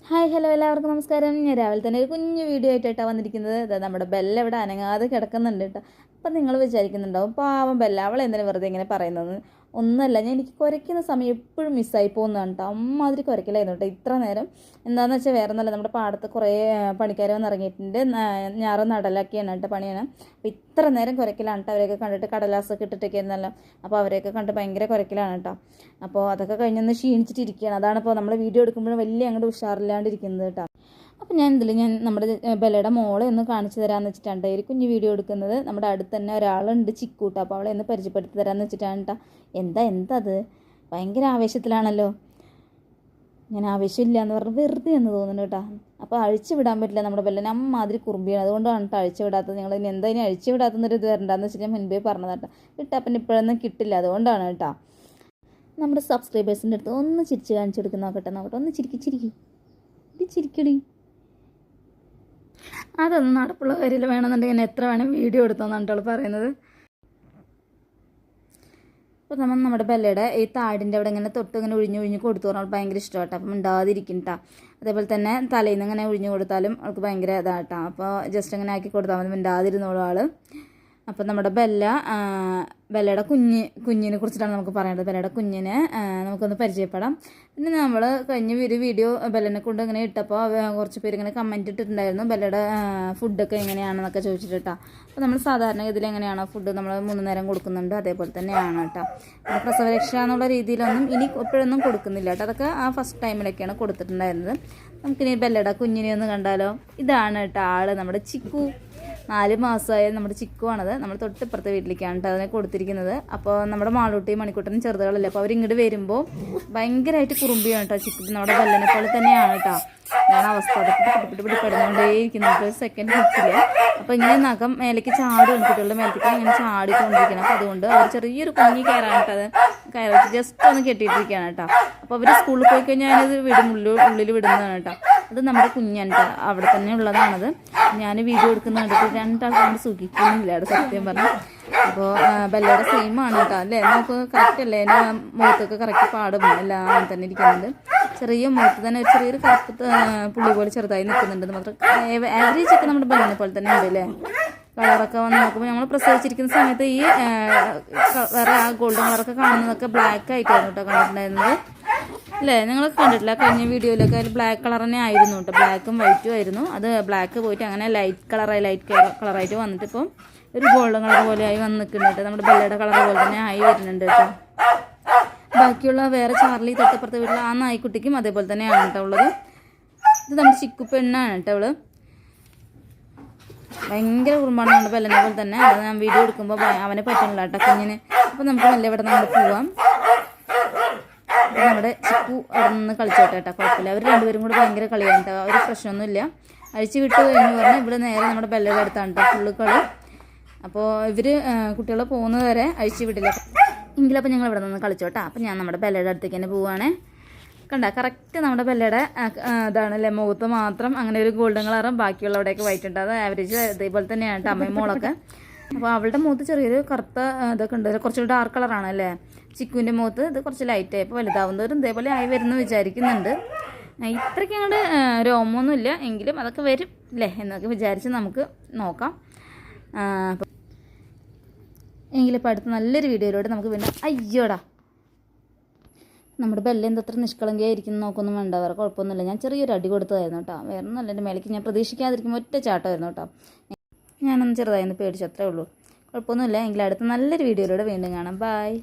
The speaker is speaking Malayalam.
ഹായ് ഹലോ എല്ലാവർക്കും നമസ്കാരം. ഞാൻ രാവിലെ തന്നെ ഒരു കുഞ്ഞു വീഡിയോ ആയിട്ടാണ് വന്നിരിക്കുന്നത്. അതായത് നമ്മുടെ ബെല്ല ഇവിടെ അനങ്ങാതെ കിടക്കുന്നുണ്ട് കേട്ടോ. അപ്പം നിങ്ങൾ വിചാരിക്കുന്നുണ്ടാവും പാവം ബെല്ല അവൾ എന്തിനാ വെറുതെ ഇങ്ങനെ പറയുന്നത്. ഒന്നുമല്ല, ഞാൻ എനിക്ക് കുരയ്ക്കുന്ന സമയം എപ്പോഴും മിസ്സായി പോകുന്നതാണ് കേട്ടോ. അമ്മാതിരി കുരയ്ക്കലായിരുന്നു കേട്ടോ ഇത്ര നേരം. എന്താണെന്ന് വെച്ചാൽ വേറെ ഒന്നുമല്ല, നമ്മുടെ പാടത്ത് കുറേ പണിക്കാർ വന്ന് ഇറങ്ങിയിട്ടുണ്ട്. ഞാറ് നടലാക്കിയാണ് കേട്ടോ പണിയാണ്. അപ്പോൾ ഇത്ര നേരം കുരയ്ക്കലാണ് കേട്ടോ. അവരെയൊക്കെ കണ്ടിട്ട് കടലാസൊക്കെ ഇട്ടിട്ടൊക്കെ ആയിരുന്നല്ലോ. അപ്പോൾ അവരെയൊക്കെ കണ്ട് ഭയങ്കര കുരയ്ക്കലാണ് കേട്ടോ. അപ്പോൾ അതൊക്കെ കഴിഞ്ഞൊന്ന് ക്ഷീണിച്ചിട്ടിരിക്കുകയാണ്. അതാണ് ഇപ്പോൾ നമ്മൾ വീഡിയോ എടുക്കുമ്പോഴും വലിയ അങ്ങോട്ട് ഉഷാറില്ലാണ്ടിരിക്കുന്നത് കേട്ടോ. അപ്പോൾ ഞാൻ നമ്മുടെ ബെല്ലയുടെ മോളെ ഒന്ന് കാണിച്ചു തരാമെന്ന് വെച്ചിട്ടാണ് ഒരു കുഞ്ഞു വീഡിയോ എടുക്കുന്നത്. നമ്മുടെ അടുത്ത് തന്നെ ഒരാളുണ്ട്, ചിക്കൂട്ട. അപ്പോൾ അവളെ ഒന്ന് പരിചയപ്പെടുത്തി തരാമെന്ന് വെച്ചിട്ടാണ് കേട്ടോ. എന്താ അത് ഭയങ്കര ആവേശത്തിലാണല്ലോ. ഞാൻ ആവേശമില്ല എന്ന് പറഞ്ഞ് വെറുതെ എന്ന് തോന്നുന്നു കേട്ടോ. അപ്പോൾ അഴിച്ചു വിടാൻ പറ്റില്ല നമ്മുടെ ബെല്ലനെ, അമ്മാതിരി കുറുമ്പിയാണ്. അതുകൊണ്ടാണ് കേട്ടോ അഴിച്ചു വിടാത്തത്. നിങ്ങൾ ഇനി എന്താ ഇനി അഴിച്ചു വിടാത്തൊരു ഇത് വരണ്ടെന്ന് വെച്ചിട്ട് ഞാൻ മുൻപേ പറഞ്ഞതാട്ടോ. കിട്ടാപ്പൻ ഇപ്പോഴൊന്നും കിട്ടില്ല, അതുകൊണ്ടാണ് കേട്ടോ. നമ്മുടെ സബ്സ്ക്രൈബേഴ്സിൻ്റെ അടുത്ത് ഒന്ന് ചിരിച്ച് കാണിച്ചു കൊടുക്കുന്ന നോക്കട്ടെ. ഒന്ന് ചിരിക്കടി. അതൊന്നും നടപ്പുള്ള കാര്യമില്ല. വേണമെന്നുണ്ടെങ്കിൽ എത്ര വേണം വീഡിയോ എടുത്തോന്നാണ് അവൾ പറയുന്നത്. അപ്പോൾ നമ്മുടെ ബെല്ലയുടെ ഈ താടിൻ്റെ അവിടെ ഇങ്ങനെ തൊട്ട് ഇങ്ങനെ ഒഴിഞ്ഞ് കൊടുത്തു പറഞ്ഞാൽ ഭയങ്കര ഇഷ്ടമാട്ടോ. അപ്പം ഉണ്ടാതിരിക്കും കേട്ടോ. അതേപോലെ തന്നെ തലയിൽ നിന്ന് ഇങ്ങനെ ഒഴിഞ്ഞു കൊടുത്താലും അവൾക്ക് ഭയങ്കര ഇതാട്ടോ. അപ്പോൾ ജസ്റ്റ് ഇങ്ങനെ ആക്കി കൊടുത്താൽ മതി, മിണ്ടാതിരുന്നോളൂ ആൾ. അപ്പം നമ്മുടെ ബെല്ലയുടെ കുഞ്ഞിനെ കുറിച്ചിട്ടാണ് നമുക്ക് പറയേണ്ടത്. ബെല്ലയുടെ കുഞ്ഞിനെ നമുക്കൊന്ന് പരിചയപ്പെടാം. പിന്നെ നമ്മൾ കഴിഞ്ഞ ഒരു വീഡിയോ ബെല്ലനെ കൊണ്ട് ഇങ്ങനെ ഇട്ടപ്പോൾ കുറച്ച് പേര് ഇങ്ങനെ കമൻറ്റ് ഇട്ടിട്ടുണ്ടായിരുന്നു, ബെല്ലയുടെ ഫുഡൊക്കെ എങ്ങനെയാണെന്നൊക്കെ ചോദിച്ചിട്ടാ. അപ്പോൾ നമ്മൾ സാധാരണ ഇതിൽ എങ്ങനെയാണോ ഫുഡ് നമ്മൾ 3 നേരം കൊടുക്കുന്നുണ്ട്, അതേപോലെ തന്നെയാണ് കേട്ടോ. പ്രസവരക്ഷ എന്നുള്ള രീതിയിലൊന്നും ഇനി ഇപ്പോഴൊന്നും കൊടുക്കുന്നില്ല കേട്ടോ. അതൊക്കെ ആ ഫസ്റ്റ് ടൈമിലൊക്കെയാണ് കൊടുത്തിട്ടുണ്ടായിരുന്നത്. നമുക്കിനി ബെല്ലയുടെ കുഞ്ഞിനെ ഒന്ന് കണ്ടാലോ. ഇതാണ് കേട്ടോ ആൾ, നമ്മുടെ ചിക്കു. 4 മാസമായ നമ്മുടെ ചിക്കുവാണത്. നമ്മൾ തൊട്ടിപ്പുറത്തെ വീട്ടിലേക്കാണ് കേട്ടോ അതിനെ കൊടുത്തിരിക്കുന്നത്. അപ്പോൾ നമ്മുടെ മാളൂട്ടിയും മണിക്കൂട്ടനും ചെറുതുകളല്ലേ, അപ്പോൾ അവരിങ്ങോട്ട് വരുമ്പോൾ ഭയങ്കരമായിട്ട് കുറുമ്പിയാണ് കേട്ടോ. ചിക്കു നമ്മുടെ ബെല്ലനെ പോലെ തന്നെയാണ് കേട്ടോ. ഇതാണ് അവസ്ഥ. അതൊക്കെ പെടുന്നുകൊണ്ടേയിരിക്കുന്നുണ്ട്, സെക്കൻഡ് കിട്ടില്ല. അപ്പോൾ ഇങ്ങനെ നഖം മേലേക്ക് ചാടും, കുട്ടികളുടെ മേലേക്ക് ഇങ്ങനെ ചാടിക്കൊണ്ടിരിക്കണം. അപ്പോൾ അതുകൊണ്ട് അവർ ചെറിയൊരു കുഞ്ഞി കയറാണ് കേട്ടോ. അത് കയറിച്ച് ജസ്റ്റ് ഒന്ന് കെട്ടിയിട്ടിരിക്കുകയാണ് കേട്ടോ. അപ്പോൾ അവർ സ്കൂളിൽ പോയി കഴിഞ്ഞാൽ ഞാനത് ഉള്ളിൽ വിടുന്നതാണ് കേട്ടോ. അത് നമ്മുടെ കുഞ്ഞാണ് കേട്ടോ, അവിടെ തന്നെ ഉള്ളതാണത്. ഞാൻ വീഡിയോ എടുക്കുന്ന കണ്ടിട്ട് 2 ആൾക്കാരോട് സുഖിക്കുന്നില്ല അവിടെ, സത്യം പറഞ്ഞു. അപ്പോൾ ബെല്ലയുടെ സെയിം ആണ് കേട്ടോ അല്ലേ. നമുക്ക് കറക്റ്റ് അല്ലേ, എൻ്റെ മുഖത്തൊക്കെ കറക്റ്റ് പാടും എല്ലാം അങ്ങനെ തന്നെ ഇരിക്കുന്നുണ്ട്. ചെറിയ മുഖത്ത് തന്നെ ഒരു ചെറിയൊരു കറുപ്പ് പുള്ളി പോലെ ചെറുതായി നിൽക്കുന്നുണ്ട്. മാത്രം ആവറേജ് ഒക്കെ നമ്മുടെ ബെല്ലിനെ പോലെ തന്നെ ഉണ്ട് അല്ലേ. കളറൊക്കെ വന്ന് നോക്കുമ്പോൾ നമ്മൾ പ്രസവിച്ചിരിക്കുന്ന സമയത്ത് ഈ വേറെ ആ ഗോൾഡൻ കളറൊക്കെ കാണുന്നതൊക്കെ ബ്ലാക്ക് ആയിട്ടായിരുന്നു കേട്ടോ കണ്ടിട്ടുണ്ടായിരുന്നത് അല്ലേ. നിങ്ങളൊക്കെ കണ്ടിട്ടില്ല കഴിഞ്ഞ വീഡിയോയിലൊക്കെ അതിൽ ബ്ലാക്ക് കളർ തന്നെ ആയിരുന്നു കേട്ടോ, ബ്ലാക്കും വൈറ്റും ആയിരുന്നു. അത് ബ്ലാക്ക് പോയിട്ട് അങ്ങനെ ലൈറ്റ് കളറായിട്ട് വന്നിട്ട് ഇപ്പം ഒരു ഗോൾഡൻ കളർ പോലെ ആയി വന്ന് നിൽക്കുന്നുണ്ട്. നമ്മുടെ ബെല്ലയുടെ കളർ പോലെ തന്നെ ആയി വരുന്നുണ്ട് കേട്ടോ. ബാക്കിയുള്ള വേറെ ചാർലി തൊട്ടപ്പുറത്തെ വീട്ടിൽ ആ നായ്ക്കുട്ടിക്കും അതേപോലെ തന്നെയാണ് കേട്ടോ ഉള്ളത്. ഇത് നമ്മുടെ ചിക്കു പെണ്ണാണ് കേട്ടോ. അവള് ഭയങ്കര കുറുമ്പാണ് നമ്മുടെ ബെല്ലനെ പോലെ തന്നെ. അത് ഞാൻ വീഡിയോ എടുക്കുമ്പോൾ അവനെ പറ്റണില്ല കേട്ടോ കുഞ്ഞിന്. അപ്പോൾ നമുക്ക് നല്ല ഇവിടെ നമ്മൾ പോവാം. നമ്മുടെ ചിക്കു അവിടെ നിന്ന് കളിച്ചോട്ടെ കേട്ടോ, കുഴപ്പമില്ല. അവർ രണ്ടുപേരും കൂടെ ഭയങ്കര കളിയാണ് കേട്ടോ. ഒരു പ്രശ്നമൊന്നുമില്ല. അഴിച്ചു വിട്ട് കഴിഞ്ഞ് പറഞ്ഞാൽ ഇവിടെ നേരെ നമ്മുടെ ബെല്ലയുടെ അടുത്താണ് കേട്ടോ ഫുള്ള് കളി. അപ്പോൾ ഇവർ കുട്ടികൾ പോകുന്നത് വരെ അഴിച്ചു വിട്ടില്ല എങ്കിലപ്പോൾ ഞങ്ങൾ ഇവിടെ നിന്ന് കളിച്ചോട്ടെ. അപ്പം ഞാൻ നമ്മുടെ ബെല്ലയുടെ അടുത്തേക്ക് തന്നെ പോവുകയാണേ. കണ്ട കറക്റ്റ് നമ്മുടെ ബെല്ലയുടെ ഇതാണല്ലേ, മുഖത്ത് മാത്രം അങ്ങനെ ഒരു ഗോൾഡൻ കളറും ബാക്കിയുള്ളവിടെയൊക്കെ വൈറ്റ് ഉണ്ട്. അത് ആവറേജ് അതേപോലെ തന്നെയാണ് കേട്ടോ അമ്മയും മോളൊക്കെ. അപ്പോൾ അവളുടെ മുഖത്ത് ചെറിയൊരു കറുത്ത ഇതൊക്കെ ഉണ്ട്, കുറച്ചൊരു ഡാർക്ക് കളറാണ് അല്ലേ. ചിക്കുവിൻ്റെ മുഖത്ത് ഇത് കുറച്ച് ലൈറ്റായി. ഇപ്പോൾ വലുതാവുന്നവരും ഇതേപോലെ ആയി വരുമെന്ന് വിചാരിക്കുന്നുണ്ട്. ഇത്രയ്ക്ക് അങ്ങോട്ട് രോമമൊന്നുമില്ല എങ്കിലും അതൊക്കെ വരും അല്ലേ എന്നൊക്കെ വിചാരിച്ച് നമുക്ക് നോക്കാം. എങ്കിലിപ്പോൾ അടുത്ത് നല്ലൊരു വീഡിയോയിലൂടെ നമുക്ക് വീണ്ടും. അയ്യോടാ, നമ്മുടെ ബെല്ല എന്തത്ര നിഷ്കളങ്കയായിരിക്കും നോക്കൊന്നും വേണ്ട, വേറെ കുഴപ്പമൊന്നുമില്ല. ഞാൻ ചെറിയൊരു അടി കൊടുത്തതായിരുന്നു കേട്ടോ, വേറെ നല്ല എൻ്റെ മേലേക്ക് ഞാൻ പ്രതീക്ഷിക്കാതിരിക്കുമ്പോൾ ഒറ്റ ചാട്ടമായിരുന്നു കേട്ടോ. ഞാനൊന്ന് ചെറുതായിരുന്നു പേടിച്ചു, അത്രേ ഉള്ളൂ. കുഴപ്പമൊന്നുമില്ല. എങ്കിൽ അടുത്ത നല്ലൊരു വീഡിയോയിലൂടെ വീണ്ടും കാണാം. ബൈ.